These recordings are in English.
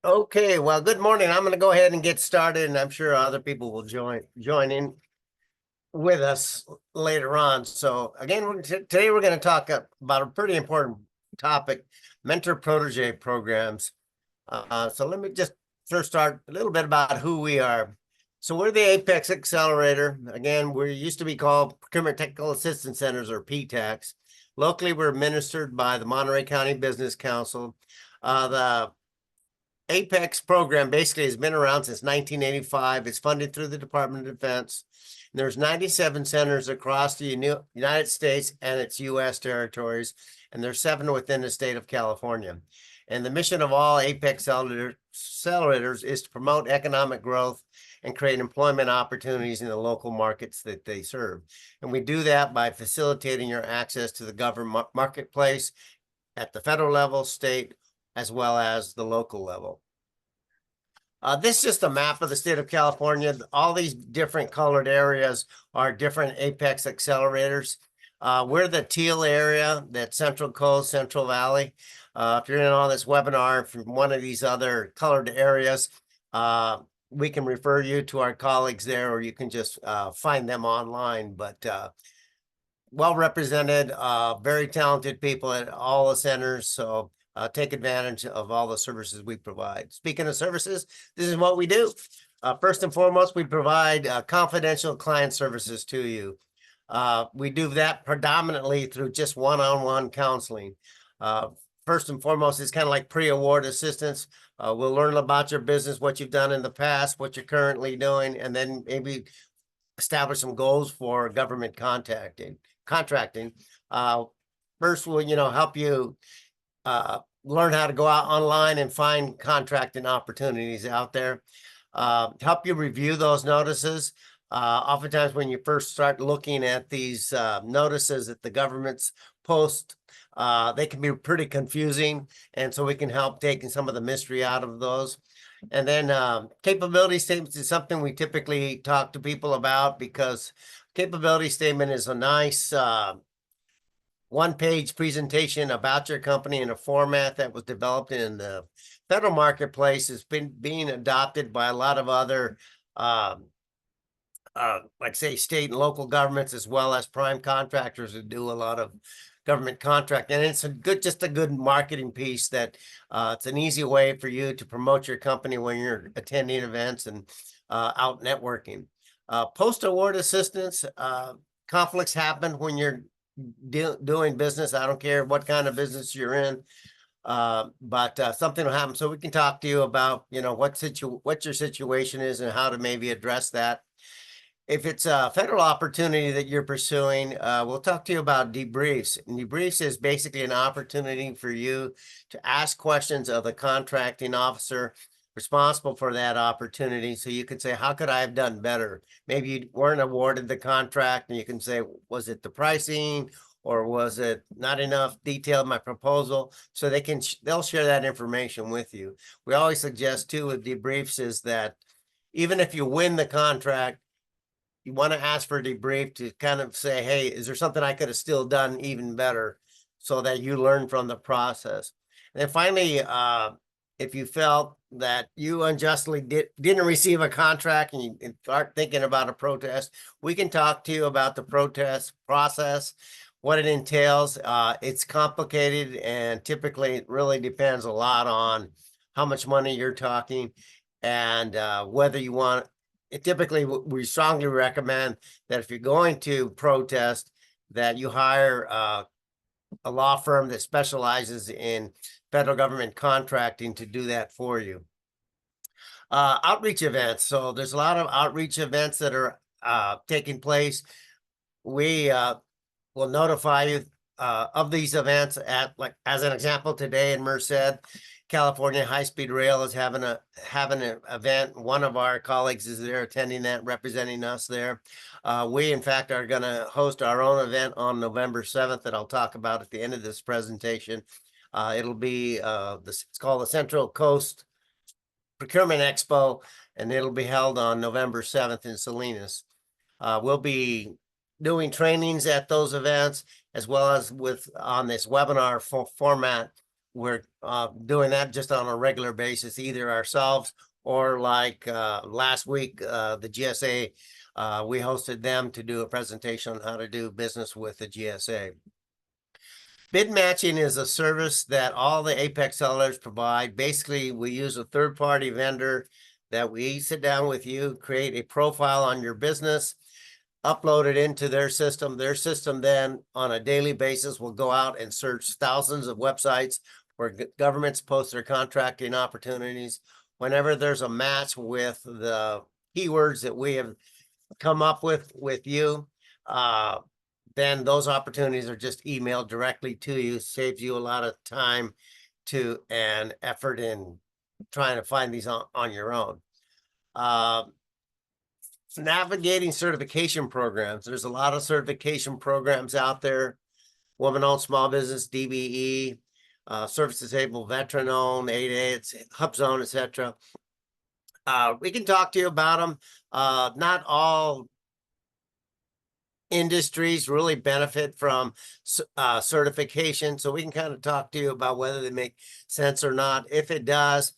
Okay, well, good morning. I'm going to go ahead and get started, and I'm sure other people will join in with us later on. So again, today we're going to talk about a pretty important topic, mentor protege programs. So let me just first start a little bit about who we are. So we're the Apex Accelerator. Again, we used to be called Procurement Technical Assistance Centers, or PTACs. Locally, we're administered by the Monterey County Business Council. The Apex program basically has been around since 1985. It's funded through the Department of Defense. There's 97 centers across the United States and its U.S. territories, and there's 7 within the state of California. And the mission of all Apex accelerators is to promote economic growth and create employment opportunities in the local markets that they serve. And we do that by facilitating your access to the government marketplace at the federal level, state, as well as the local level. This is just a map of the state of California. All these different colored areas are different Apex accelerators. We're the teal area, that Central Coast, Central Valley. If you're in on this webinar from one of these other colored areas, we can refer you to our colleagues there, or you can just find them online. But well represented, very talented people at all the centers. So take advantage of all the services we provide. Speaking of services, this is what we do. First and foremost, we provide confidential client services to you. We do that predominantly through just one-on-one counseling. First and foremost, it's kind of like pre-award assistance. We'll learn about your business, what you've done in the past, what you're currently doing, and then maybe establish some goals for government contracting. First, we'll help you learn how to go out online and find contracting opportunities out there. Help you review those notices. Oftentimes when you first start looking at these notices that the government's post, they can be pretty confusing. And so we can help taking some of the mystery out of those. And then capability statements is something we typically talk to people about, because capability statement is a nice one-page presentation about your company in a format that was developed in the federal marketplace. It's been being adopted by a lot of other like say state and local governments, as well as prime contractors who do a lot of government contract. And it's just a good marketing piece that it's an easy way for you to promote your company when you're attending events and out networking. Post-award assistance, conflicts happen when you're doing business. I don't care what kind of business you're in, but something will happen. So we can talk to you about, what your situation is and how to maybe address that. If it's a federal opportunity that you're pursuing, we'll talk to you about debriefs. And debriefs is basically an opportunity for you to ask questions of the contracting officer responsible for that opportunity. So you can say, how could I have done better? Maybe you weren't awarded the contract, and you can say, was it the pricing, or was it not enough detail in my proposal? So they'll share that information with you. We always suggest too with debriefs is that even if you win the contract, you want to ask for a debrief to kind of say, hey, is there something I could have still done even better, so that you learn from the process. And then finally, if you felt that you unjustly didn't receive a contract and you start thinking about a protest, we can talk to you about the protest process, what it entails. It's complicated, and typically it really depends a lot on how much money you're talking, and whether you want. Typically, we strongly recommend that if you're going to protest, that you hire a law firm that specializes in federal government contracting to do that for you. Outreach events. So there's a lot of outreach events that are taking place. We will notify you of these events like as an example, today in Merced, California High-Speed Rail is having an event. One of our colleagues is there attending that, representing us there. We, in fact, are going to host our own event on November 7th that I'll talk about at the end of this presentation. It'll be, it's called the Central Coast Procurement Expo, and it'll be held on November 7th in Salinas. We'll be doing trainings at those events, as well as on this webinar format. we're doing that just on a regular basis, either ourselves or like last week, the GSA, we hosted them to do a presentation on how to do business with the GSA. Bid matching is a service that all the Apex sellers provide. Basically, we use a third-party vendor that we sit down with you, create a profile on your business, upload it into their system. Their system then on a daily basis will go out and search thousands of websites where governments post their contracting opportunities. Whenever there's a match with the keywords that we have come up with you, then those opportunities are just emailed directly to you. Saves you a lot of time and effort in trying to find these on your own. Navigating certification programs. There's a lot of certification programs out there. Woman-owned small business, DBE, service disabled, veteran-owned, 8A, HubZone, etc. We can talk to you about them. Not all industries really benefit from certification, so we can kind of talk to you about whether they make sense or not. If it does,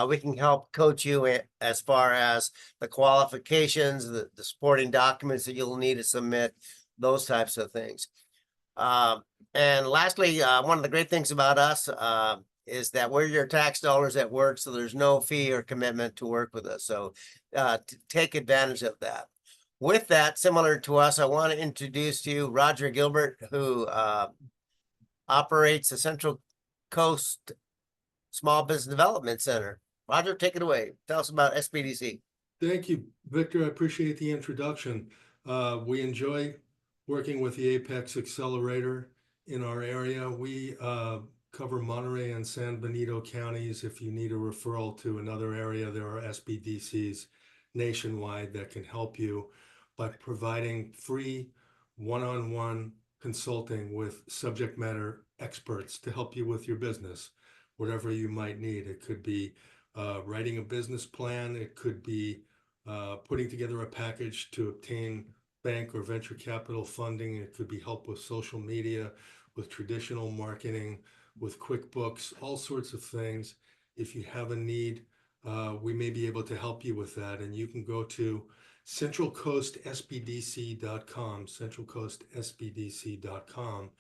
we can help coach you as far as the qualifications, the supporting documents that you'll need to submit, those types of things. And lastly, one of the great things about us is that we're your tax dollars at work, so there's no fee or commitment to work with us. So take advantage of that. With that, similar to us, I want to introduce to you Roger Gilbert, who operates the Central Coast Small Business Development Center. Roger, take it away. Tell us about SBDC. Thank you, Victor. I appreciate the introduction. We enjoy working with the Apex Accelerator in our area. We cover Monterey and San Benito counties. If you need a referral to another area, there are SBDCs nationwide that can help you by providing free one-on-one consulting with subject matter experts to help you with your business, whatever you might need. It could be writing a business plan. It could be putting together a package to obtain bank or venture capital funding. It could be help with social media, with traditional marketing, with QuickBooks, all sorts of things. If you have a need, we may be able to help you with that. And you can go to centralcoastsbdc.com, centralcoastsbdc.com,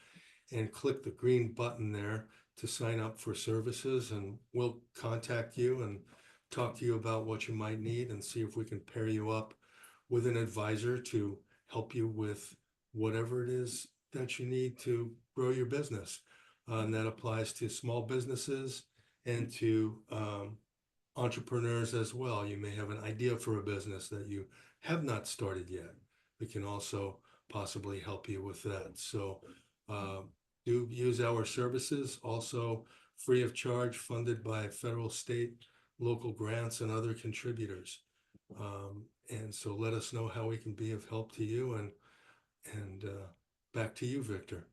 and click the green button there to sign up for services, and we'll contact you and talk to you about what you might need and see if we can pair you up with an advisor to help you with whatever it is that you need to grow your business. And that applies to small businesses and to entrepreneurs as well. You may have an idea for a business that you have not started yet. We can also possibly help you with that. So do use our services, also free of charge, funded by federal, state, local grants and other contributors. And so let us know how we can be of help to you, and back to you, Victor.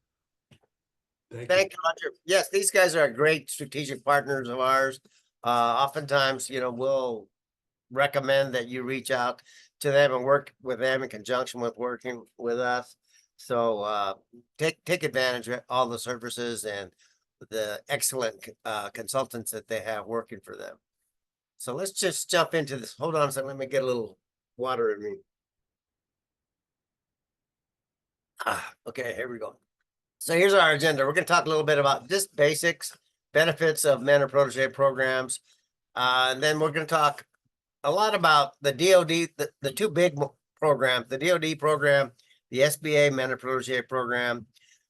Thank you, Roger. Yes, these guys are great strategic partners of ours. Oftentimes, we'll recommend that you reach out to them and work with them in conjunction with working with us. So take advantage of all the services and the excellent consultants that they have working for them. So let's just jump into this. Hold on a second. Let me get a little water in me. Okay, here we go. So here's our agenda. We're going to talk a little bit about just basics, benefits of mentor protege programs. And then we're going to talk a lot about the DOD, the two big programs, the DOD program, the SBA mentor protege program.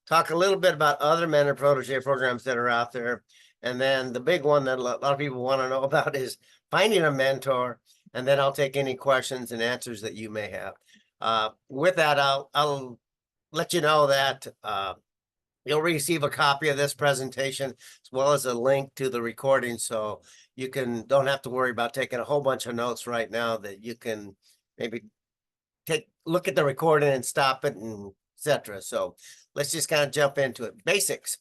Talk a little bit about other mentor protege programs that are out there. And then the big one that a lot of people want to know about is finding a mentor. And then I'll take any questions and answers that you may have. With that, I'll let you know that you'll receive a copy of this presentation as well as a link to the recording, so you don't have to worry about taking a whole bunch of notes right now. That you can maybe look at the recording and stop it, and etc. So let's just kind of jump into it. Basics.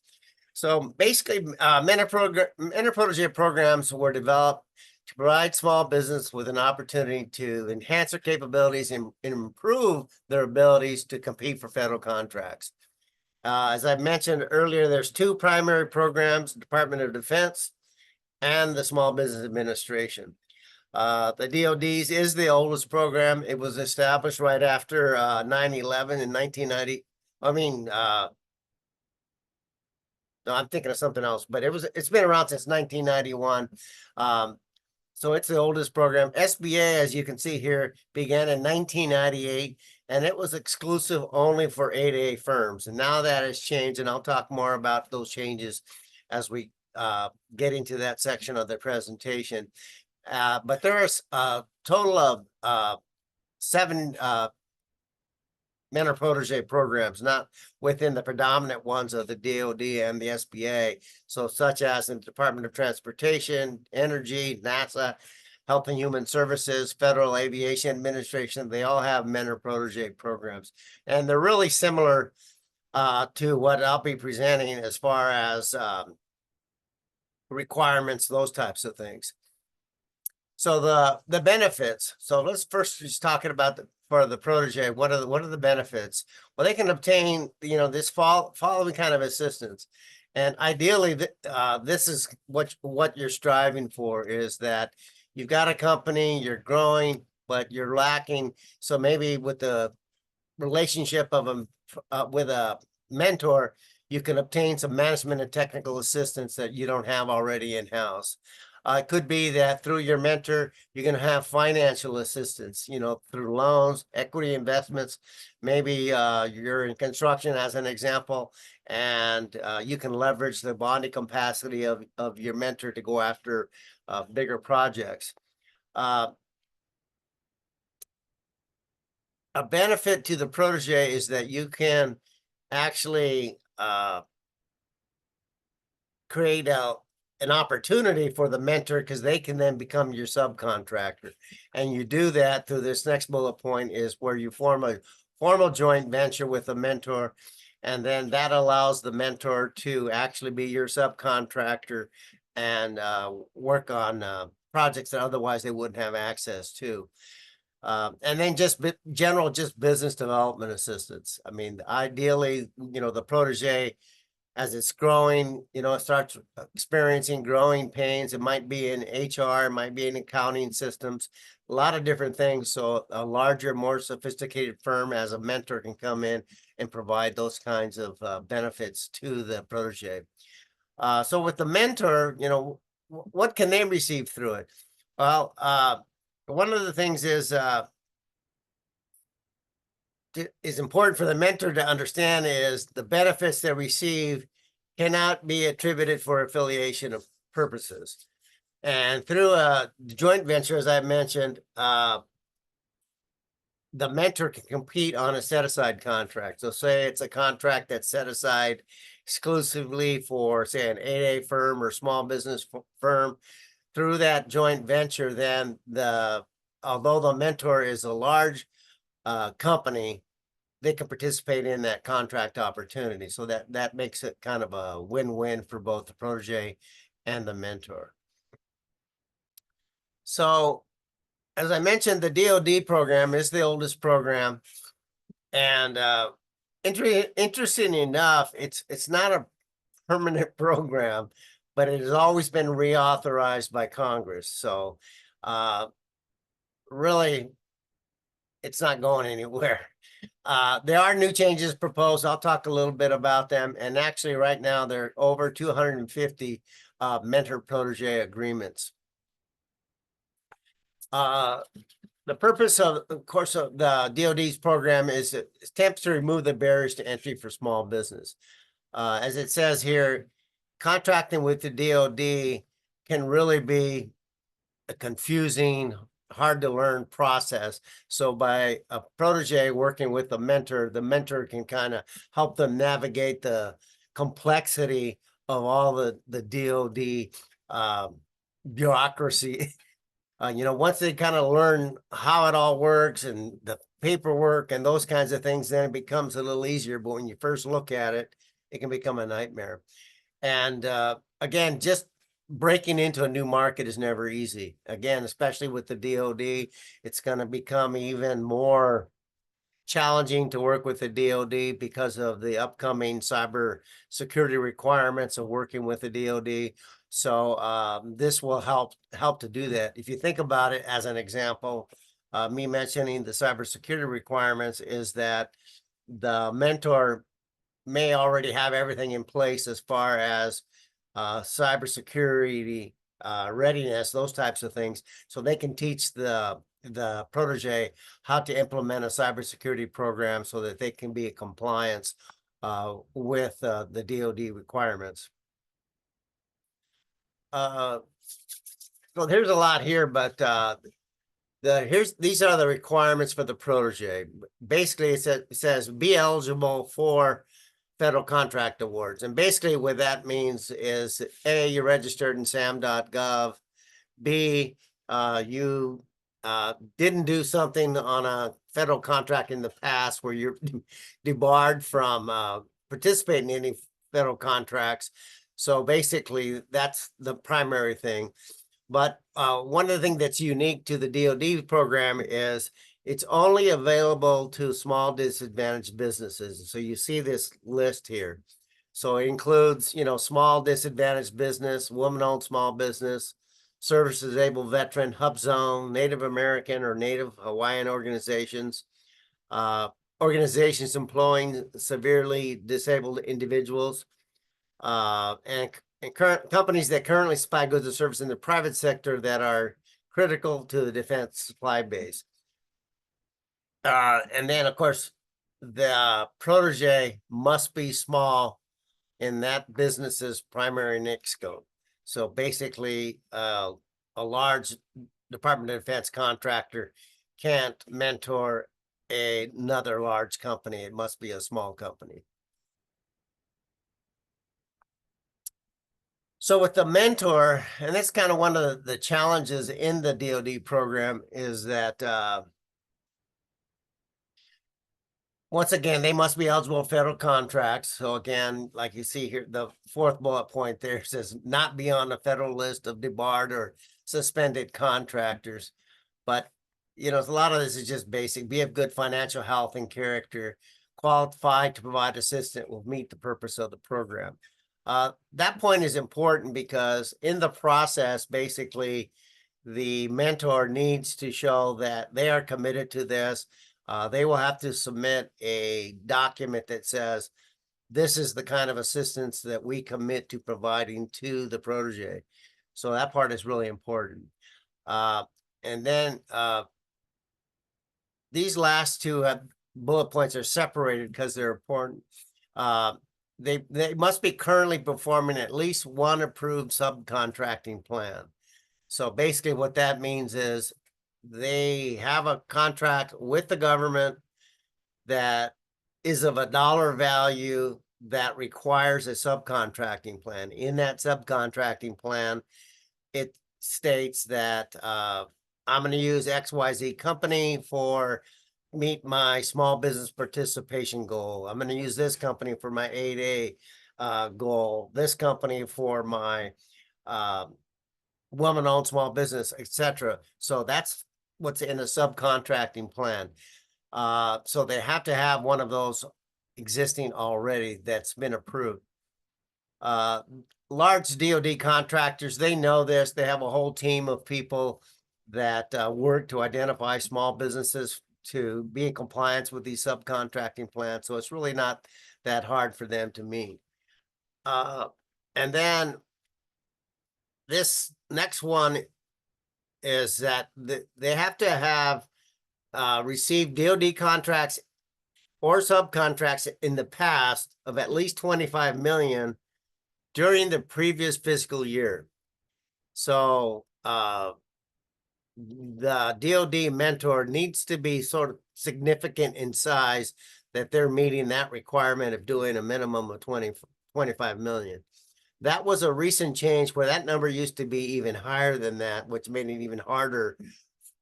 So basically, mentor protege programs were developed to provide small business with an opportunity to enhance their capabilities and improve their abilities to compete for federal contracts. As I mentioned earlier, there's two primary programs, Department of Defense and the Small Business Administration. The DoD's is the oldest program. It was established right after 9/11 in 1990. No, I'm thinking of something else, but it's been around since 1991. So it's the oldest program. SBA, as you can see here, began in 1998, and it was exclusive only for 8A firms. And now that has changed, and I'll talk more about those changes as we get into that section of the presentation. But there's a total of 7 mentor protege programs, not within the predominant ones of the DoD and the SBA. So such as in the Department of Transportation, Energy, NASA, Health and Human Services, Federal Aviation Administration, they all have mentor protege programs. And they're really similar to what I'll be presenting as far as requirements, those types of things. So the benefits. So let's first just talking about for the protege. What are the benefits? Well, they can obtain this following kind of assistance, and ideally, this is what you're striving for, is that you've got a company, you're growing, but you're lacking. So maybe with the relationship of with a mentor, you can obtain some management and technical assistance that you don't have already in house. It could be that through your mentor, you're going to have financial assistance, through loans, equity investments. Maybe you're in construction, as an example, and you can leverage the bonding capacity of your mentor to go after bigger projects. A benefit to the protege is that you can actually create an opportunity for the mentor, because they can then become your subcontractor. And you do that through this next bullet point, is where you form a formal joint venture with a mentor. And then that allows the mentor to actually be your subcontractor and work on projects that otherwise they wouldn't have access to. And then just general business development assistance. I mean, ideally, the protege, as it's growing, it starts experiencing growing pains. It might be in HR, it might be in accounting systems, a lot of different things. So a larger, more sophisticated firm as a mentor can come in and provide those kinds of benefits to the protege. So with the mentor, what can they receive through it? Well, one of the things is important for the mentor to understand is the benefits they receive cannot be attributed for affiliation of purposes. And through a joint venture, as I mentioned, the mentor can compete on a set-aside contract. So say it's a contract that's set aside exclusively for, say, an 8A firm or small business firm. Through that joint venture, then although the mentor is a large company, they can participate in that contract opportunity. So that makes it kind of a win-win for both the protege and the mentor. So as I mentioned, the DoD program is the oldest program. And interesting enough, it's not a permanent program, but it has always been reauthorized by Congress. So really, it's not going anywhere. There are new changes proposed. I'll talk a little bit about them. And actually, right now, there are over 250 mentor protege agreements. The purpose of course, of the DoD's program is attempts to remove the barriers to entry for small business. As it says here, contracting with the DoD can really be a confusing, hard to learn process. So by a protege working with the mentor can kind of help them navigate the complexity of all the DoD bureaucracy. Once they kind of learn how it all works and the paperwork and those kinds of things, then it becomes a little easier. But when you first look at it, it can become a nightmare. And again, just breaking into a new market is never easy. Again, especially with the DoD, it's going to become even more challenging to work with the DoD because of the upcoming cyber security requirements of working with the DoD. So this will help to do that. If you think about it as an example, me mentioning the cybersecurity requirements is that the mentor may already have everything in place as far as cybersecurity readiness, those types of things, so they can teach the protege how to implement a cybersecurity program so that they can be in compliance with the DoD requirements. So there's a lot here, but these are the requirements for the protege. Basically, it says be eligible for federal contract awards. And basically what that means is A, you're registered in sam.gov. B, you didn't do something on a federal contract in the past where you're debarred from participating in any federal contracts. So basically that's the primary thing. But one of the things that's unique to the DoD program is it's only available to small disadvantaged businesses. So you see this list here. So it includes, small disadvantaged business, woman-owned small business, service-disabled veteran, Hub Zone, Native American or Native Hawaiian organizations, organizations employing severely disabled individuals, and current companies that currently supply goods and services in the private sector that are critical to the defense supply base. And then, of course, the protege must be small in that business's primary niche scope. So basically, a large Department of Defense contractor can't mentor another large company. It must be a small company. So with the mentor, and that's kind of one of the challenges in the DoD program is that once again, they must be eligible for federal contracts. So again, like you see here, the fourth bullet point there says not be on the federal list of debarred or suspended contractors. But, a lot of this is just basic. Be of good financial health and character, qualified to provide assistance will meet the purpose of the program. That point is important because in the process, basically, the mentor needs to show that they are committed to this. They will have to submit a document that says, this is the kind of assistance that we commit to providing to the protege. So that part is really important. And then these last two bullet points are separated because they're important. They must be currently performing at least one approved subcontracting plan. So basically what that means is they have a contract with the government that is of a dollar value that requires a subcontracting plan. In that subcontracting plan, it states that I'm going to use XYZ company for meet my small business participation goal. I'm going to use this company for my 8A goal, this company for my woman-owned small business, etc. So that's what's in a subcontracting plan. So they have to have one of those existing already that's been approved. Large DoD contractors, they know this. They have a whole team of people that work to identify small businesses to be in compliance with these subcontracting plans. So it's really not that hard for them to meet. And then this next one is that they have to have received DoD contracts or subcontracts in the past of at least 25 million during the previous fiscal year. So the DoD mentor needs to be sort of significant in size that they're meeting that requirement of doing a minimum of 25 million. That was a recent change where that number used to be even higher than that, which made it even harder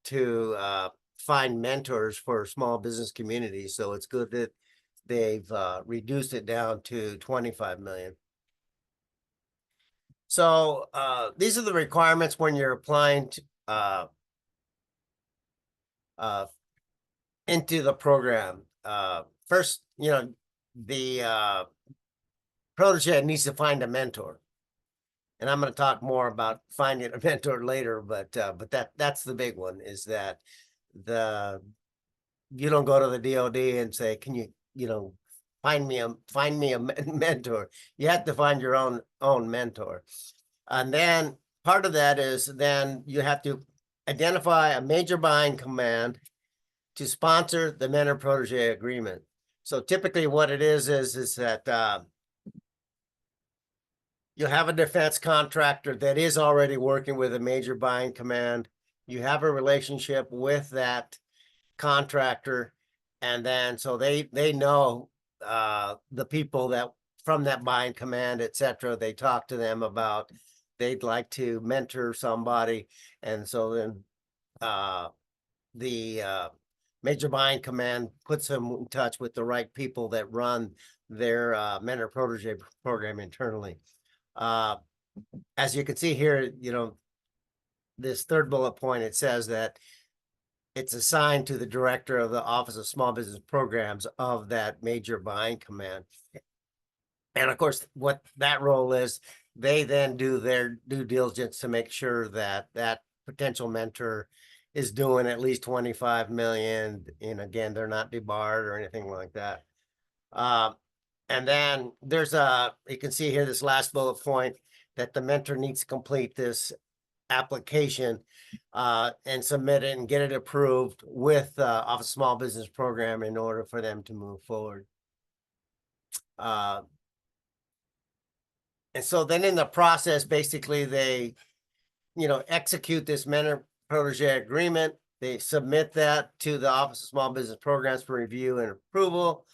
to find mentors for small business communities. So it's good that they've reduced it down to 25 million. So these are the requirements when you're applying to, into the program. first, the protege needs to find a mentor. And I'm going to talk more about finding a mentor later, but that's the big one, is that you don't go to the DOD and say, can you find me a mentor. You have to find your own mentor. And then part of that is then you have to identify a major buying command to sponsor the mentor protege agreement. So typically what it is that you have a defense contractor that is already working with a major buying command. You have a relationship with that contractor, and then so they know the people that from that buying command, etc. They talk to them about they'd like to mentor somebody, and so then the major buying command puts them in touch with the right people that run their mentor protege program internally. As you can see here, this third bullet point, it says that it's assigned to the director of the Office of Small Business Programs of that major buying command. And of course, what that role is, they then do their due diligence to make sure that that potential mentor is doing at least 25 million. And again, they're not debarred or anything like that. And then there's you can see here this last bullet point that the mentor needs to complete this application and submit it and get it approved with Office of Small Business Program in order for them to move forward. And so then in the process, basically they, execute this mentor protege agreement. They submit that to the Office of Small Business Programs for review and approval.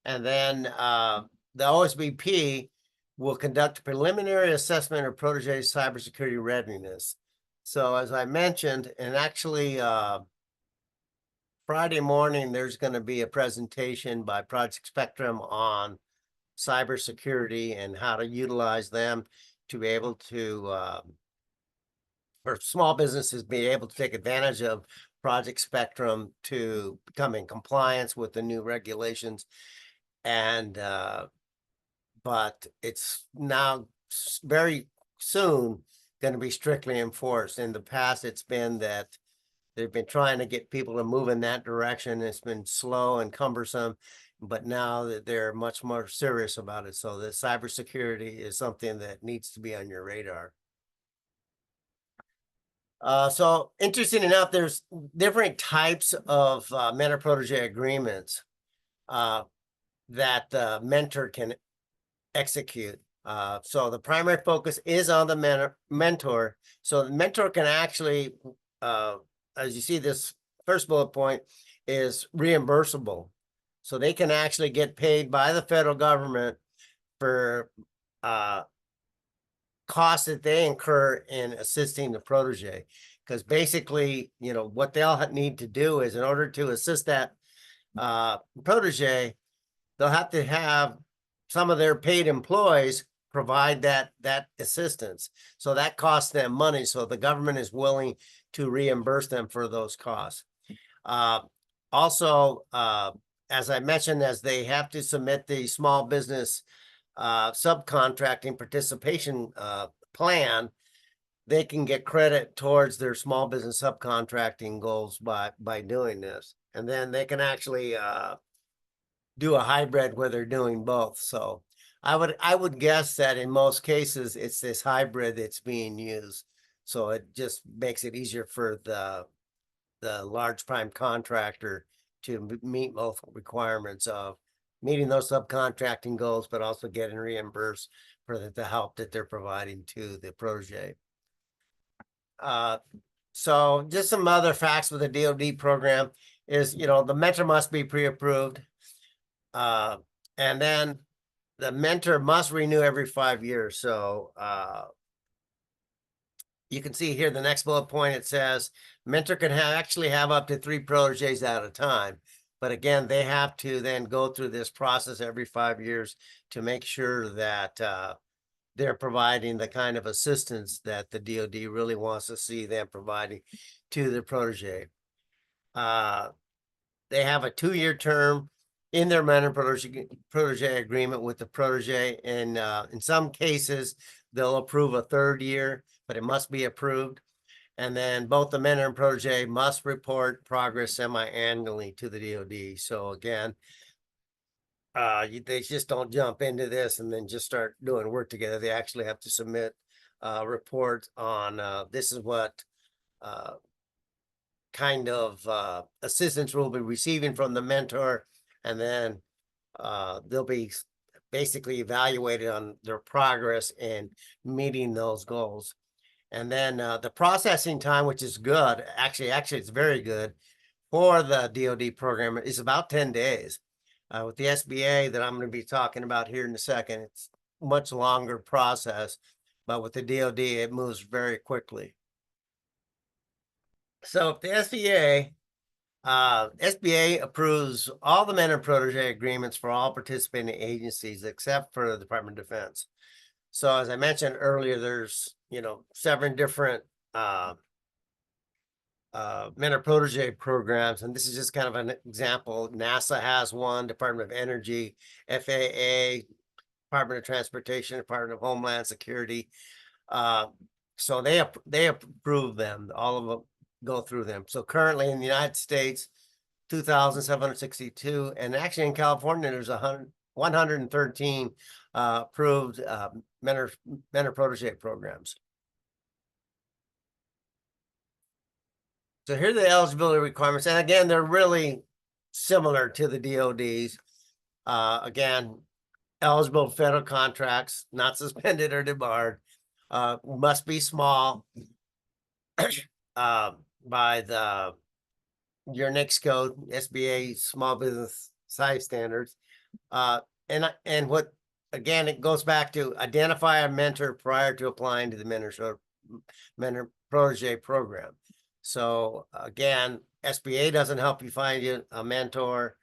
And then the OSBP will conduct a preliminary assessment of protege's cybersecurity readiness. So as I mentioned, and actually Friday morning, there's going to be a presentation by Project Spectrum on cybersecurity and how to utilize them to be able to, for small businesses, be able to take advantage of Project Spectrum to become in compliance with the new regulations. And but it's now very soon going to be strictly enforced. In the past, it's been that they've been trying to get people to move in that direction. It's been slow and cumbersome, but now that they're much more serious about it. So the cybersecurity is something that needs to be on your radar. So interesting enough, there's different types of mentor protege agreements that the mentor can execute. So the primary focus is on the mentor. So the mentor can actually, as you see, this first bullet point is reimbursable. So they can actually get paid by the federal government for costs that they incur in assisting the protege. Because basically, what they'll need to do is, in order to assist that protege, they'll have to have some of their paid employees provide that assistance. So that costs them money. So the government is willing to reimburse them for those costs. Also, as I mentioned, as they have to submit the small business subcontracting participation plan, they can get credit towards their small business subcontracting goals by doing this. And then they can actually do a hybrid where they're doing both. So I would guess that in most cases it's this hybrid that's being used. So it just makes it easier for the large prime contractor to meet both requirements of meeting those subcontracting goals, but also getting reimbursed for the help that they're providing to the protege. So just some other facts with the DoD program is, the mentor must be pre-approved. And then the mentor must renew every 5 years. So you can see here the next bullet point, it says mentor can actually have up to 3 proteges at a time. But again, they have to then go through this process every 5 years to make sure that they're providing the kind of assistance that the DoD really wants to see them providing to the protege. They have a 2-year term in their mentor protege agreement with the protege. And in some cases, they'll approve a third year, but it must be approved. And then both the mentor and protege must report progress semi-annually to the DoD. So again, they just don't jump into this and then just start doing work together. They actually have to submit reports on this is what kind of assistance we'll be receiving from the mentor, and then they'll be basically evaluated on their progress in meeting those goals. And then the processing time, which is good, actually it's very good for the DoD program, is about 10 days. With the SBA that I'm going to be talking about here in a second, it's much longer process, but with the DoD, it moves very quickly. So if the SBA approves all the mentor protege agreements for all participating agencies except for the Department of Defense. So as I mentioned earlier, there's, 7 different mentor protege programs, and this is just kind of an example. NASA has one, Department of Energy, FAA, Department of Transportation, Department of Homeland Security. So they approve them. All of them go through them. So currently in the United States, 2,762, and actually in California, there's 113 approved mentor protege programs. So here are the eligibility requirements, and again, they're really similar to the DoD's. Again, eligible federal contracts, not suspended or debarred, must be small by your next code, SBA Small Business Size Standards. And what, again, it goes back to identify a mentor prior to applying to the mentor protege program. So again, SBA doesn't help you find you a mentor.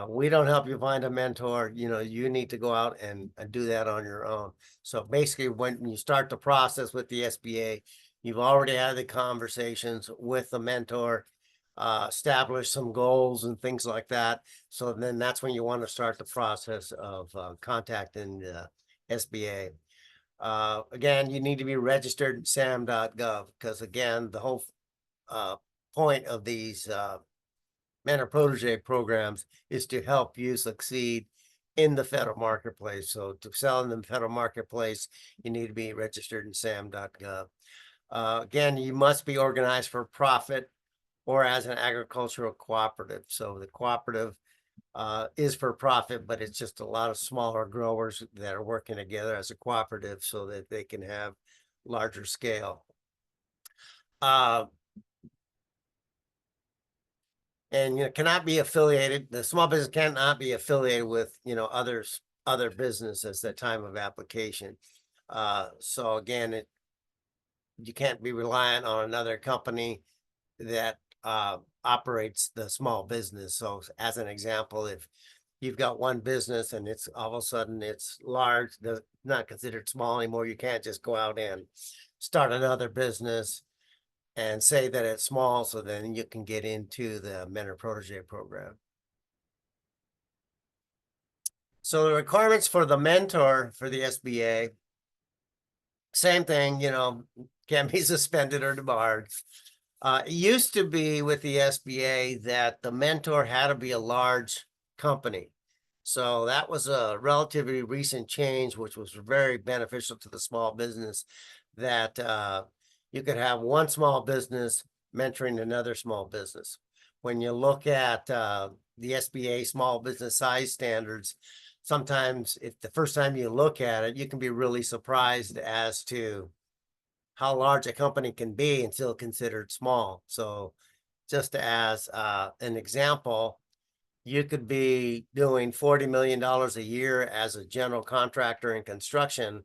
We don't help you find a mentor. You need to go out and do that on your own. So basically, when you start the process with the SBA, you've already had the conversations with the mentor, establish some goals and things like that. So then that's when you want to start the process of contacting the SBA. Again, you need to be registered at sam.gov, because again, the whole point of these mentor protege programs is to help you succeed in the federal marketplace. So to sell in the federal marketplace, you need to be registered in sam.gov. Again, you must be organized for profit or as an agricultural cooperative. So the cooperative is for profit, but it's just a lot of smaller growers that are working together as a cooperative so that they can have larger scale. And cannot be affiliated. The small business cannot be affiliated with other businesses at the time of application. So again, you can't be reliant on another company that operates the small business. So as an example, if you've got one business and it's all of a sudden it's large, not considered small anymore, you can't just go out and start another business and say that it's small, so then you can get into the mentor protege program. So the requirements for the mentor for the SBA, same thing, can't be suspended or debarred. It used to be with the SBA that the mentor had to be a large company. So that was a relatively recent change, which was very beneficial to the small business, that you could have one small business mentoring another small business. When you look at the SBA small business size standards, sometimes if the first time you look at it, you can be really surprised as to how large a company can be and still considered small. So just as an example, you could be doing $40 million a year as a general contractor in construction,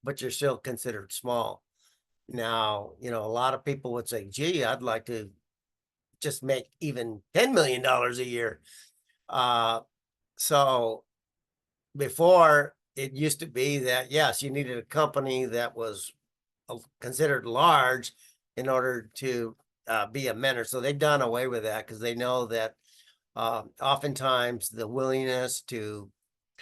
but you're still considered small. Now, a lot of people would say, gee, I'd like to just make even $10 million a year. So before, it used to be that, yes, you needed a company that was considered large in order to be a mentor. So they've done away with that because they know that Oftentimes the willingness to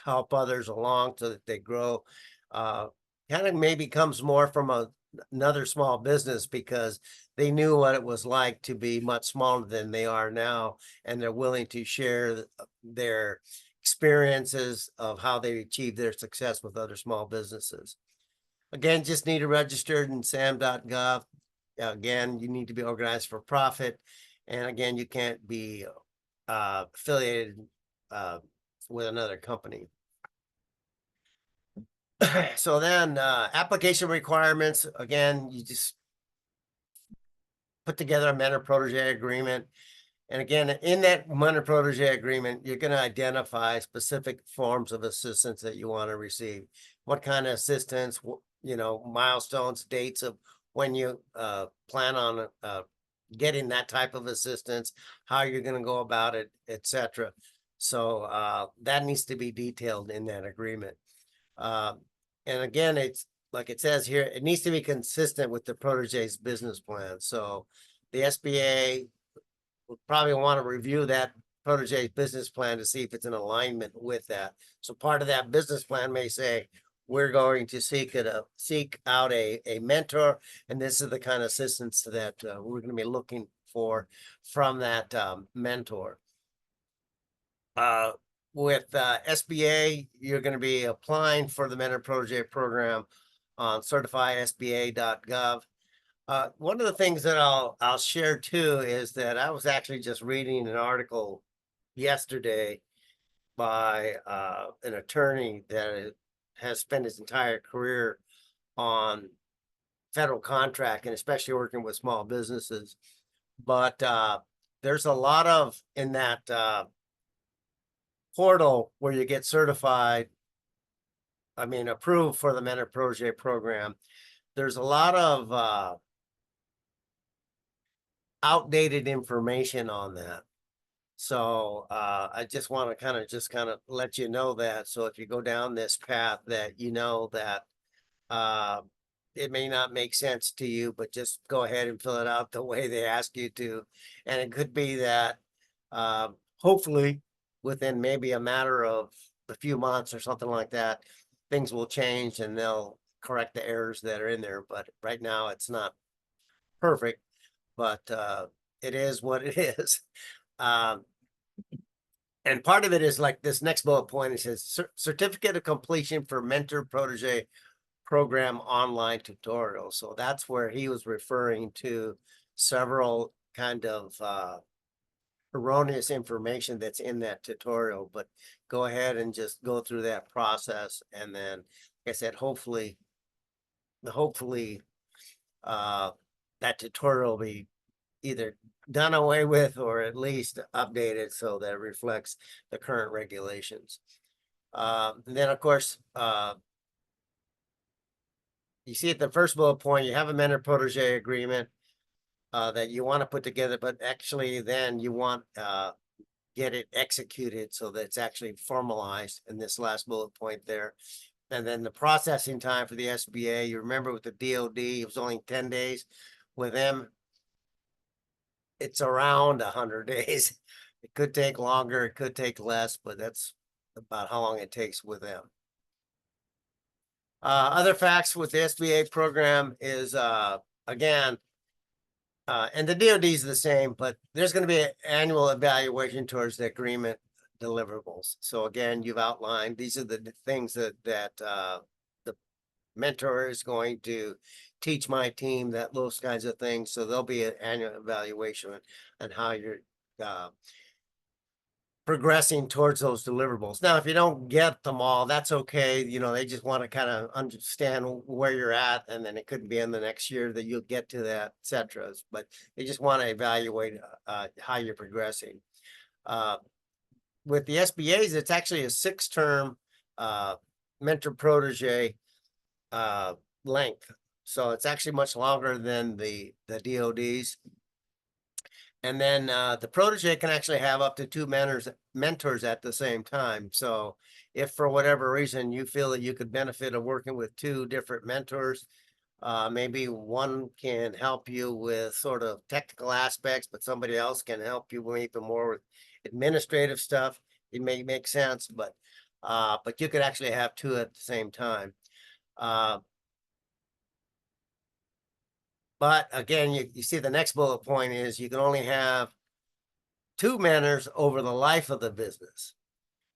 help others along so that they grow, uh, kind of maybe comes more from another small business because they knew what it was like to be much smaller than they are now, and they're willing to share their experiences of how they achieved their success with other small businesses. Again, just need to register in sam.gov. Again, you need to be organized for profit. And again, you can't be affiliated uh, with another company. So then application requirements, again, you just put together a mentor protege agreement. And again, in that mentor protege agreement, you're going to identify specific forms of assistance that you want to receive. What kind of assistance, milestones, dates of when you plan on getting that type of assistance, how you're going to go about it, etc. So that needs to be detailed in that agreement. And again, it's like it says here, it needs to be consistent with the protege's business plan. So the SBA would probably want to review that protege's business plan to see if it's in alignment with that. So part of that business plan may say, we're going to seek out a mentor, and this is the kind of assistance that we're going to be looking for from that mentor. With SBA, you're going to be applying for the Mentor Protege program on certifysba.gov. One of the things that I'll share too is that I was actually just reading an article yesterday by an attorney that has spent his entire career on federal contract and especially working with small businesses. But there's a lot of in that portal where you get certified, approved for the Mentor Protege program. There's a lot of outdated information on that. So I just want to kind of let you know that. So if you go down this path that you know that it may not make sense to you, but just go ahead and fill it out the way they ask you to. And it could be that hopefully within maybe a matter of a few months or something like that, things will change and they'll correct the errors that are in there. But right now it's not perfect, but it is what it is. And part of it is like this next bullet point, it says certificate of completion for mentor protege program online tutorials. So that's where he was referring to several kind of erroneous information that's in that tutorial, but go ahead and just go through that process. And then, like I said, hopefully that tutorial will be either done away with or at least updated so that it reflects the current regulations. And then of course, you see at the first bullet point, you have a mentor protege agreement that you want to put together, but actually then you want get it executed so that it's actually formalized in this last bullet point there. And then the processing time for the SBA, you remember with the DOD, it was only 10 days. With them, it's around 100 days. It could take longer, it could take less, but that's about how long it takes with them. Other facts with the SBA program is, again, and the DOD is the same, but there's going to be an annual evaluation towards the agreement deliverables. So again, you've outlined, these are the things that the mentor is going to teach my team, that those kinds of things. So there'll be an annual evaluation on how you're progressing towards those deliverables. Now, if you don't get them all, that's okay. They just want to kind of understand where you're at, and then it could be in the next year that you'll get to that, etc. But they just want to evaluate how you're progressing. With the SBAs, it's actually a 6-term mentor protege length. So it's actually much longer than the DODs. And then the protege can actually have up to 2 mentors at the same time. So if for whatever reason you feel that you could benefit of working with 2 different mentors, Maybe one can help you with sort of technical aspects, but somebody else can help you with even more with administrative stuff. It may make sense, but you could actually have two at the same time. Uh, but again, you see the next bullet point is you can only have two mentors over the life of the business.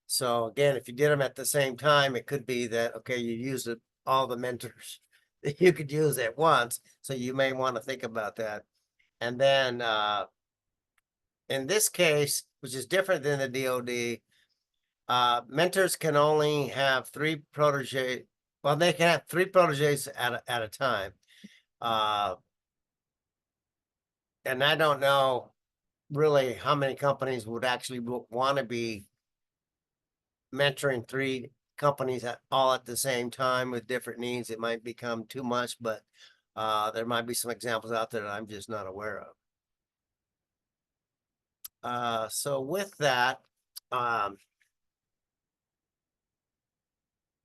So again, if you did them at the same time, it could be that, okay, you use all the mentors that you could use at once. So you may want to think about that. And then in this case, which is different than the DoD, mentors can only have three protege. Well, they can have three proteges at a time. And I don't know really how many companies would actually want to be mentoring three companies all at the same time with different needs. It might become too much, but there might be some examples out there that I'm just not aware of. So with that,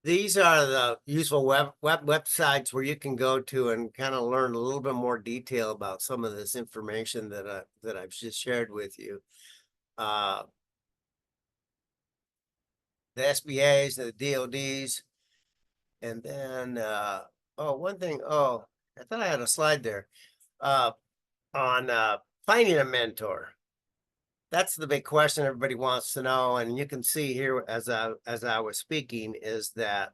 these are the useful websites where you can go to and kind of learn a little bit more detail about some of this information that I've just shared with you. The SBAs, the DODs, and then one thing. Oh, I thought I had a slide there on finding a mentor. That's the big question everybody wants to know, and you can see here as I was speaking is that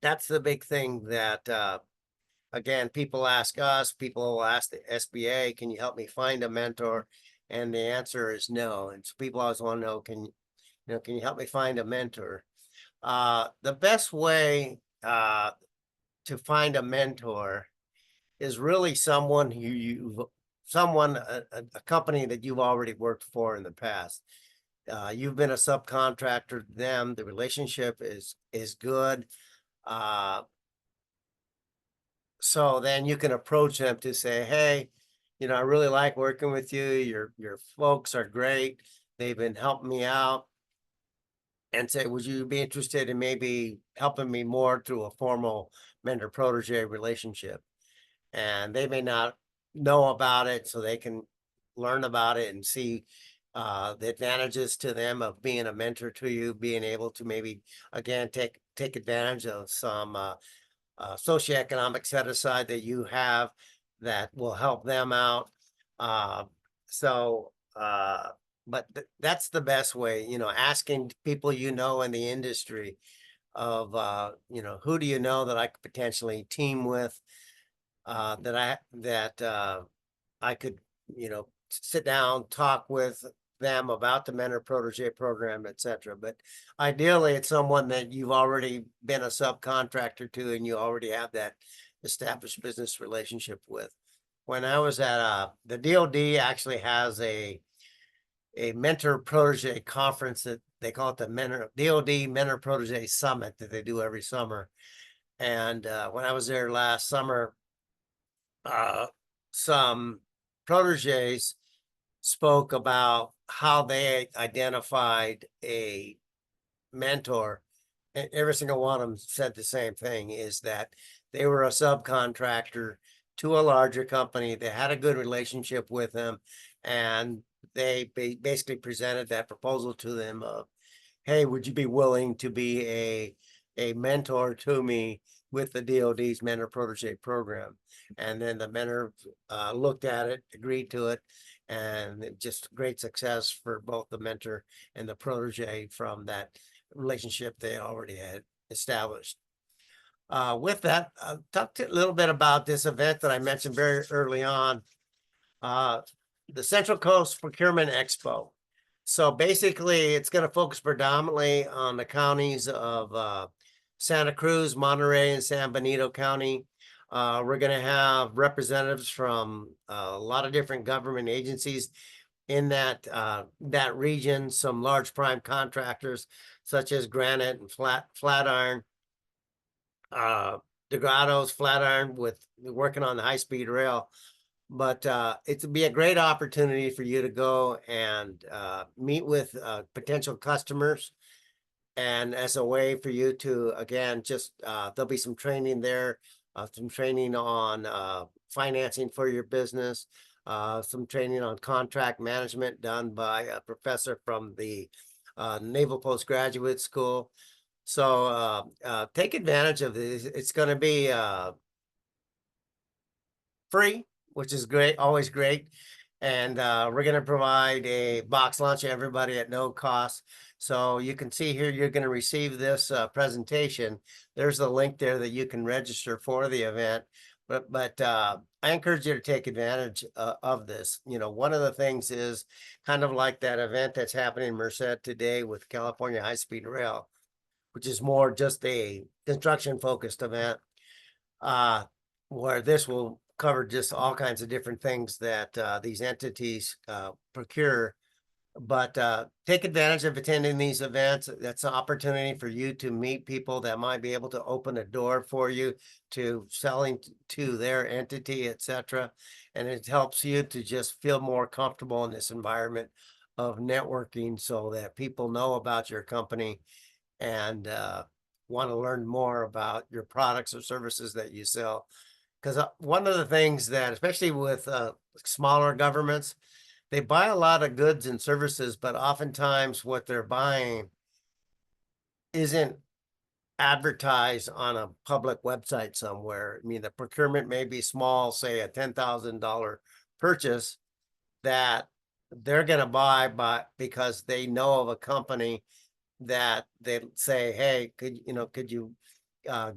that's the big thing that again, people ask us, people will ask the SBA, can you help me find a mentor? And the answer is no. And so people always want to know, can you help me find a mentor? The best way to find a mentor is really someone a company that you've already worked for in the past. You've been a subcontractor to them, the relationship is good. So then you can approach them to say, hey, I really like working with you. Your folks are great. They've been helping me out. And say, would you be interested in maybe helping me more through a formal mentor protege relationship? And they may not know about it, so they can learn about it and see the advantages to them of being a mentor to you, being able to maybe again take advantage of some socioeconomic set aside that you have that will help them out. Uh, so, but that's the best way, asking people in the industry of, who do you know that I could potentially team with, that I could, sit down, talk with them about the mentor protege program, etc. But ideally, it's someone that you've already been a subcontractor to and you already have that established business relationship with. When I was at the DoD actually has a mentor protege conference that they call it the DoD Mentor Protege Summit that they do every summer. And when I was there last summer, some proteges spoke about how they identified a mentor, and every single one of them said the same thing, is that they were a subcontractor to a larger company. They had a good relationship with them, and they basically presented that proposal to them of, hey, would you be willing to be a mentor to me with the DoD's mentor protege program? And then the mentor looked at it, agreed to it, and just great success for both the mentor and the protege from that relationship they already had established. With that, I'll talk a little bit about this event that I mentioned very early on, the Central Coast Procurement Expo. So basically, it's going to focus predominantly on the counties of Santa Cruz, Monterey, and San Benito County. We're going to have representatives from a lot of different government agencies in that region, some large prime contractors such as Granite and Flatiron, DeGrotto's, Flatiron, with working on the high-speed rail. But it'd be a great opportunity for you to go and meet with potential customers. And as a way for you to, again, just there'll be some training there some training on financing for your business, some training on contract management done by a professor from the Naval Postgraduate School. So take advantage of this. It's going to be free, which is great, always great. And we're going to provide a box lunch to everybody at no cost. So you can see here, you're going to receive this presentation. There's a link there that you can register for the event. But I encourage you to take advantage of this. You know, one of the things is kind of like that event that's happening in Merced today with California High Speed Rail, which is more just a construction focused event. Where this will cover just all kinds of different things that these entities procure. But take advantage of attending these events. That's an opportunity for you to meet people that might be able to open a door for you to selling to their entity, etc. And it helps you to just feel more comfortable in this environment of networking so that people know about your company and want to learn more about your products or services that you sell. Because one of the things that, especially with smaller governments, they buy a lot of goods and services, but oftentimes what they're buying isn't advertised on a public website somewhere. I mean, the procurement may be small, say a $10,000 purchase that they're going to buy, but because they know of a company that they say, hey, could you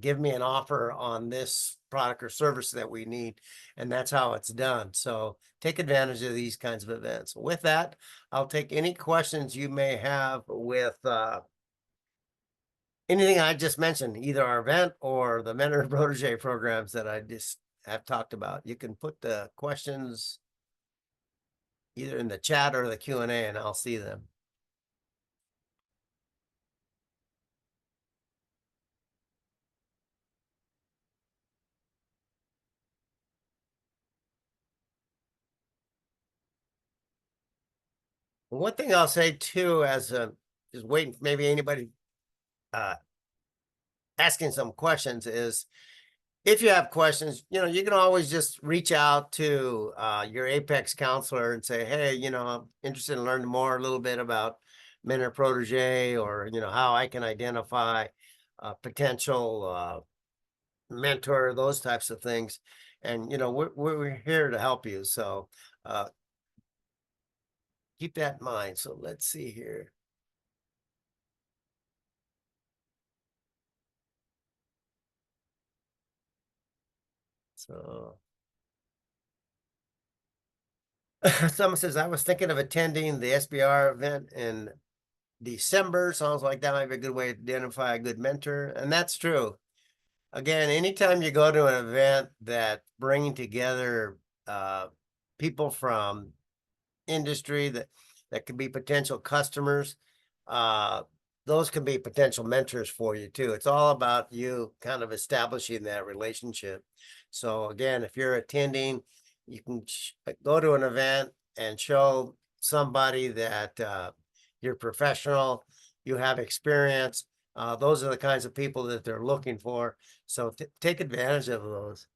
give me an offer on this product or service that we need? And that's how it's done. So take advantage of these kinds of events. With that, I'll take any questions you may have with anything I just mentioned, either our event or the Mentor and Protege programs that I just have talked about. You can put the questions either in the chat or the Q&A and I'll see them. One thing I'll say too, as just waiting, maybe anybody asking some questions, is if you have questions, you can always just reach out to your Apex counselor and say, hey, I'm interested in learning more a little bit about Mentor Protege, or how I can identify a potential mentor, those types of things. And we're here to help you. So keep that in mind. So let's see here. So someone says, I was thinking of attending the SBR event in December. Sounds like that might be a good way to identify a good mentor. And that's true. Again, anytime you go to an event that bringing together people from industry that could be potential customers, those can be potential mentors for you too. It's all about you kind of establishing that relationship. So again, if you're attending, you can go to an event and show somebody that you're professional, you have experience. Those are the kinds of people that they're looking for. So take advantage of those.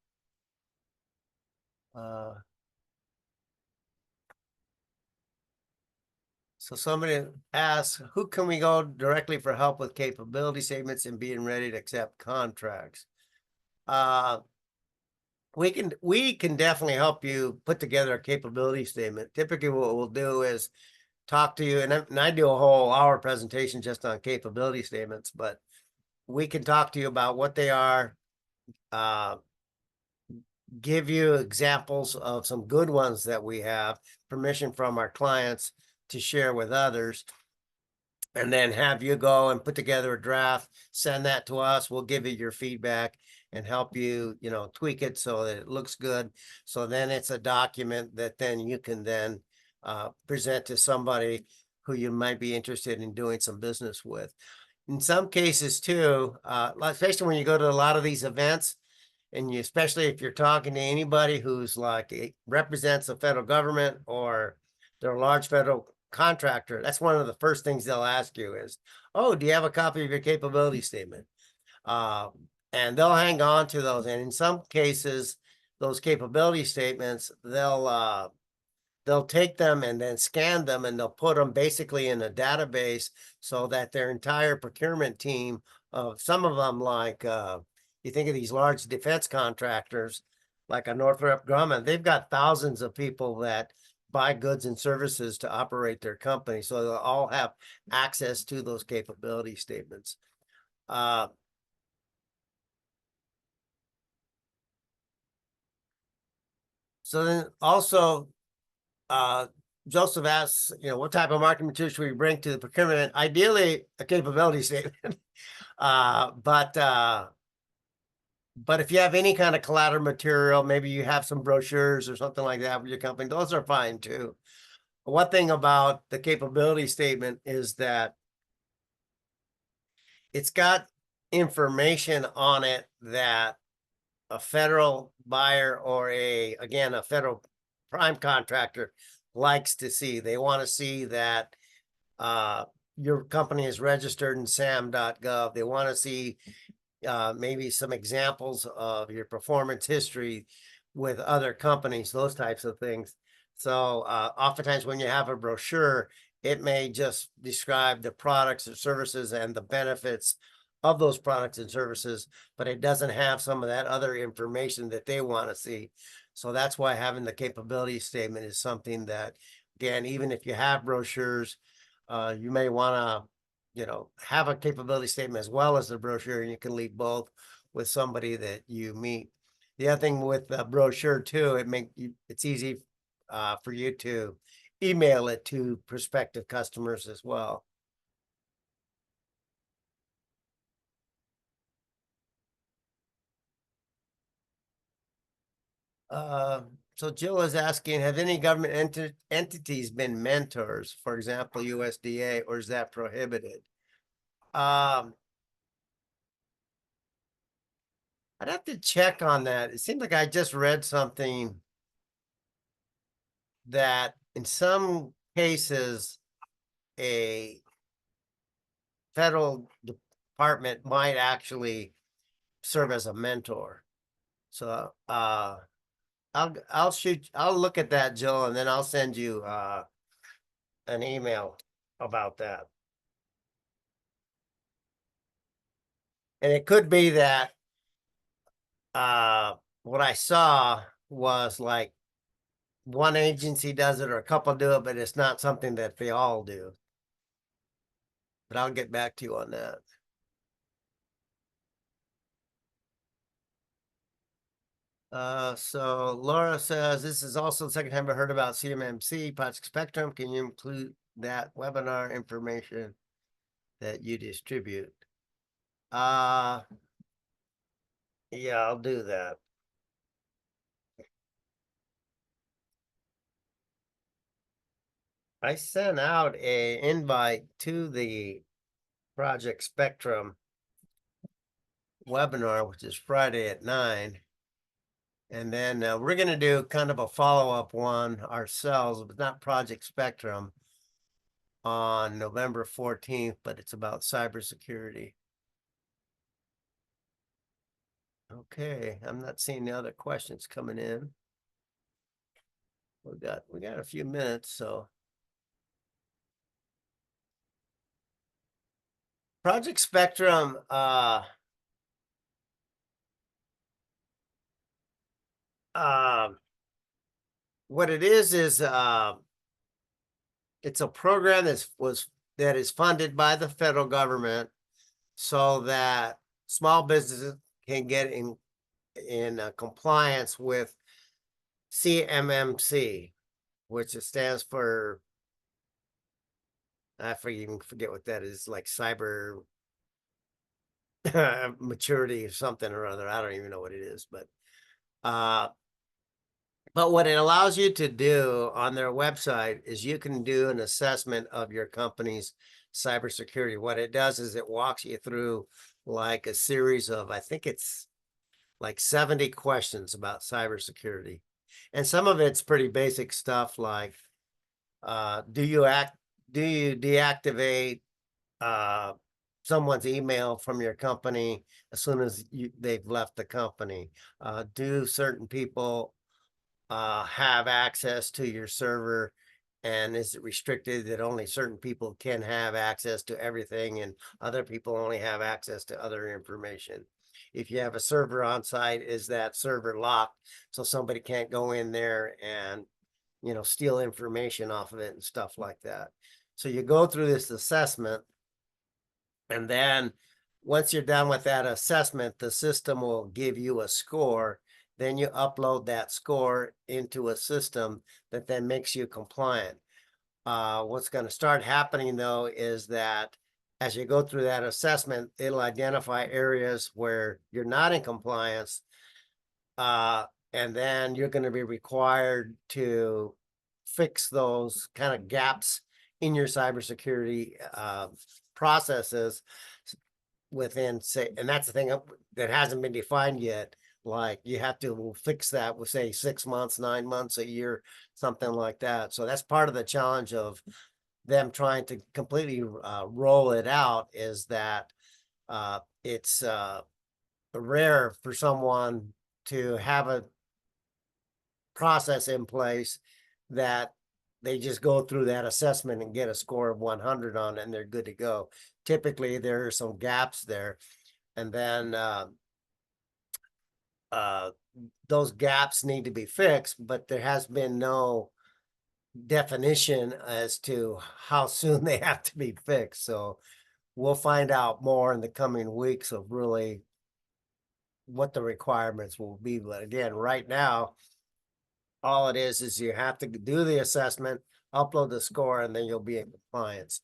So somebody asks, who can we go directly for help with capability statements and being ready to accept contracts? We can definitely help you put together a capability statement. Typically what we'll do is talk to you, and I do a whole hour presentation just on capability statements, but we can talk to you about what they are, give you examples of some good ones that we have permission from our clients to share with others, and then have you go and put together a draft, send that to us. We'll give you your feedback and help you, tweak it so that it looks good. So then it's a document that then you can then present to somebody who you might be interested in doing some business with. In some cases too, especially when you go to a lot of these events, and especially if you're talking to anybody who's represents the federal government or they're a large federal contractor, that's one of the first things they'll ask you is, oh, do you have a copy of your capability statement? And they'll hang on to those. And in some cases, those capability statements, they'll take them and then scan them and they'll put them basically in a database so that their entire procurement team of some of them, like you think of these large defense contractors like a Northrop Grumman, they've got thousands of people that buy goods and services to operate their company, so they'll all have access to those capability statements. So then also, Joseph asks, what type of marketing material should we bring to the procurement? Ideally, a capability statement. But if you have any kind of collateral material, maybe you have some brochures or something like that for your company, those are fine too. One thing about the capability statement is that it's got information on it that a federal buyer or again, a federal prime contractor likes to see. They want to see that your company is registered in sam.gov. They want to see maybe some examples of your performance history with other companies, those types of things. So oftentimes when you have a brochure, it may just describe the products or services and the benefits of those products and services, but it doesn't have some of that other information that they want to see. So that's why having the capability statement is something that, again, even if you have brochures, you may want to, have a capability statement as well as the brochure, and you can leave both with somebody that you meet. The other thing with the brochure too, it's easy for you to email it to prospective customers as well. So Jill is asking, have any government entities been mentors, for example, USDA, or is that prohibited? I'd have to check on that. It seems like I just read something that in some cases, a federal department might actually serve as a mentor. So I'll look at that, Jill, and then I'll send you an email about that. And it could be that what I saw was like one agency does it or a couple do it, but it's not something that they all do. But I'll get back to you on that. So Laura says, this is also the second time I heard about CMMC, Project Spectrum. Can you include that webinar information that you distribute? Yeah, I'll do that. I sent out a invite to the Project Spectrum webinar, which is Friday at 9. And then we're going to do kind of a follow-up one ourselves, but not Project Spectrum, on November 14th, but it's about cybersecurity. Okay, I'm not seeing the other questions coming in. We got a few minutes, so. Project Spectrum, what it is it's a program that is funded by the federal government so that small businesses can get in compliance with CMMC, which stands for, I forget what that is, like cyber maturity or something or other. I don't even know what it is, but what it allows you to do on their website is you can do an assessment of your company's cybersecurity. What it does is it walks you through like a series of, I think it's like 70 questions about cybersecurity. And some of it's pretty basic stuff like, do you deactivate someone's email from your company as soon as they've left the company? Do certain people have access to your server? And is it restricted that only certain people can have access to everything and other people only have access to other information? If you have a server on site, is that server locked so somebody can't go in there and, you know, steal information off of it and stuff like that? So you go through this assessment, and then once you're done with that assessment, the system will give you a score. Then you upload that score into a system that then makes you compliant. What's going to start happening though is that as you go through that assessment, it'll identify areas where you're not in compliance. And then you're going to be required to fix those kind of gaps in your cybersecurity processes within, say, and that's the thing that hasn't been defined yet. Like you have to fix that with, say, 6 months, 9 months, a year, something like that. So that's part of the challenge of them trying to completely roll it out, is that it's rare for someone to have a process in place that they just go through that assessment and get a score of 100 on it and they're good to go. Typically, there are some gaps there. And then those gaps need to be fixed, but there has been no definition as to how soon they have to be fixed. So we'll find out more in the coming weeks of really what the requirements will be. But again, right now, all it is you have to do the assessment, upload the score, and then you'll be in compliance.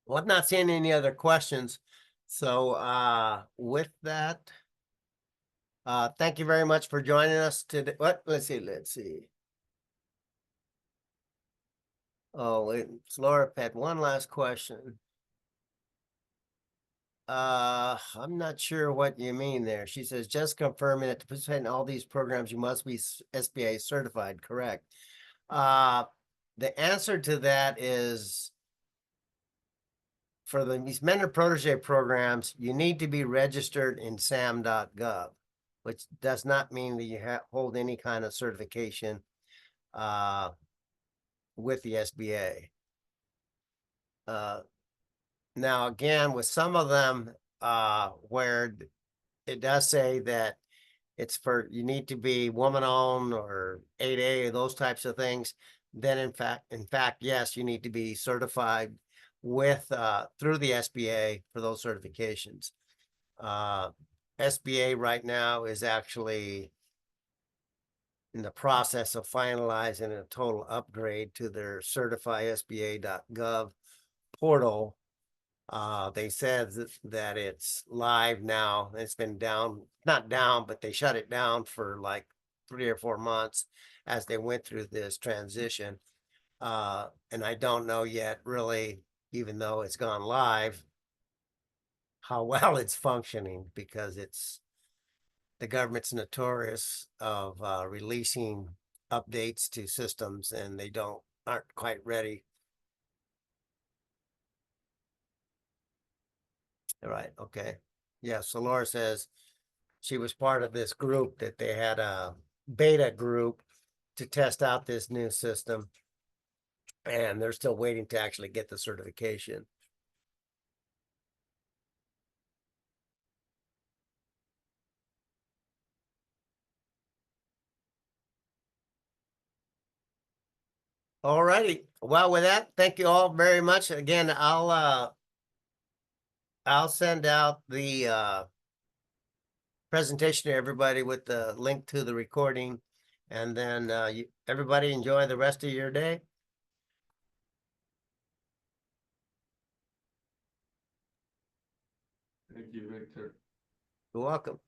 Well, I'm not seeing any other questions. So with that, thank you very much for joining us today. What? Let's see. Oh, it's Laura had one last question. I'm not sure what you mean there. She says, just confirming that to participate in all these programs, you must be SBA certified, correct? The answer to that is, for these mentor protege programs, you need to be registered in sam.gov, which does not mean that you hold any kind of certification with the SBA. Now, again, with some of them, where it does say that it's for, you need to be woman-owned or 8A or those types of things, then in fact, yes, you need to be certified with through the SBA for those certifications. SBA right now is actually in the process of finalizing a total upgrade to their certifysba.gov portal. They said that it's live now. It's been down, not down, but they shut it down for like 3 or 4 months as they went through this transition. And I don't know yet, really, even though it's gone live, how well it's functioning, because the government's notorious of releasing updates to systems and they aren't quite ready. All right, okay. Yeah, so Laura says she was part of this group that they had a beta group to test out this new system, and they're still waiting to actually get the certification. All righty. Well, with that, thank you all very much. Again, I'll send out the presentation to everybody with the link to the recording, and then everybody enjoy the rest of your day. Thank you, Victor. You're welcome.